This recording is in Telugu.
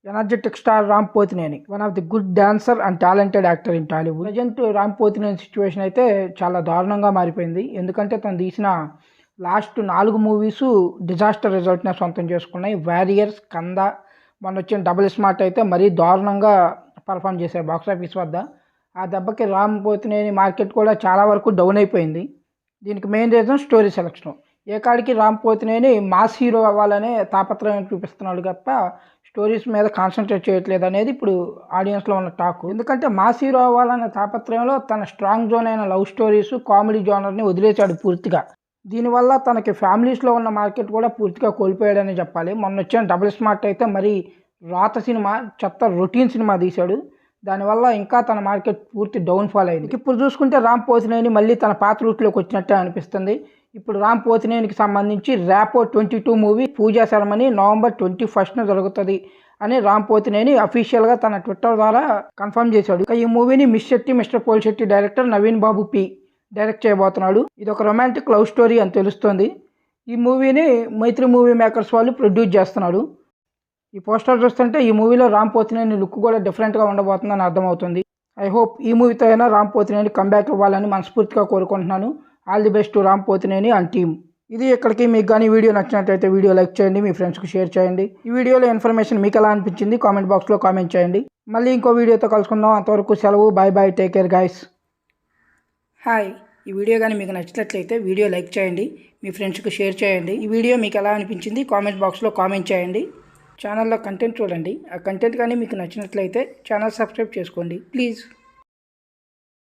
Energetic star Ram Pothineni one of the good dancer and talented actor in Tollywood. Present Ram Pothineni situation అయితే చాలా దారుణంగా మారిపోయింది. ఎందుకంటే తను తీసిన లాస్ట్ 4 మూవీస్ డిజాస్టర్ రిజల్ట్నే సొంతం చేసుకున్నాయి. వారియర్స్, కంద, మొన్న వచ్చిన డబుల్ స్మార్ట్ అయితే మరీ దారుణంగా పర్ఫామ్ చేశాయి బాక్సాఫీస్ వద్ద. ఆ దెబ్బకి రామ్ పోతినేని మార్కెట్ కూడా చాలా వరకు డౌన్ అయిపోయింది. దీనికి మెయిన్ రీజన్ స్టోరీ సెలక్షన్. ఏ కాడికి రామ్ పోతినేని మాస్ హీరో అవ్వాలనే తాపత్రయం చూపిస్తున్నాడు తప్ప స్టోరీస్ మీద కాన్సన్ట్రేట్ చేయట్లేదు అనేది ఇప్పుడు ఆడియన్స్లో ఉన్న టాక్. ఎందుకంటే మాస్ హీరో అవ్వాలనే తాపత్రయంలో తన స్ట్రాంగ్ జోన్ అయిన లవ్ స్టోరీస్, కామెడీ జోనర్ని వదిలేశాడు పూర్తిగా. దీనివల్ల తనకి ఫ్యామిలీస్లో ఉన్న మార్కెట్ కూడా పూర్తిగా కోల్పోయాడని చెప్పాలి. మొన్న వచ్చిన డబుల్ స్మార్ట్ అయితే మరి రాత సినిమా, చెత్త రొటీన్ సినిమా తీశాడు. దానివల్ల ఇంకా తన మార్కెట్ పూర్తి డౌన్ఫాల్ అయింది. ఇప్పుడు చూసుకుంటే రామ్ పోతినేని మళ్ళీ తన పాత రూట్లోకి వచ్చినట్టే అనిపిస్తుంది. ఇప్పుడు రామ్ పోతినేనికి సంబంధించి ర్యాపో 22 మూవీ పూజా సెరమనీ November 21న జరుగుతుంది అని రామ్ పోతినేని అఫీషియల్గా తన ట్విట్టర్ ద్వారా కన్ఫర్మ్ చేశాడు. ఈ మూవీని miss Shetty, mister Polishetty director Naveen Babu P direct చేయబోతున్నాడు. ఇది ఒక రొమాంటిక్ లవ్ స్టోరీ అని తెలుస్తుంది. ఈ మూవీని మైత్రి మూవీ మేకర్స్ వాళ్ళు ప్రొడ్యూస్ చేస్తున్నాడు. ఈ పోస్టర్ చూస్తుంటే ఈ మూవీలో రామ్ పోతినేని లుక్ కూడా డిఫరెంట్గా ఉండబోతుందని అర్థమవుతుంది. ఐ హోప్ ఈ మూవీతో అయినా రామ్ పోతినేని కంబ్యాక్ ఇవ్వాలని మనస్ఫూర్తిగా కోరుకుంటున్నాను. All the best to Ram Pothineni and team. ఇది ఇక్కడికి మీకు కానీ వీడియో నచ్చినట్లయితే వీడియో లైక్ చేయండి, మీ ఫ్రెండ్స్కి షేర్ చేయండి. ఈ వీడియోలో ఇన్ఫర్మేషన్ మీకు ఎలా అనిపించింది కామెంట్ బాక్స్లో కామెంట్ చేయండి. మళ్ళీ ఇంకో వీడియోతో కలుసుకుందాం. అంతవరకు సెలవు. Bye bye, take care guys. Hi, ఈ వీడియో కానీ మీకు నచ్చినట్లయితే వీడియో లైక్ చేయండి, మీ ఫ్రెండ్స్కి షేర్ చేయండి. ఈ వీడియో మీకు ఎలా అనిపించింది కామెంట్ బాక్స్లో కామెంట్ చేయండి. ఛానల్లో కంటెంట్ చూడండి. ఆ కంటెంట్ కానీ మీకు నచ్చినట్లయితే ఛానల్ సబ్స్క్రైబ్ చేసుకోండి ప్లీజ్.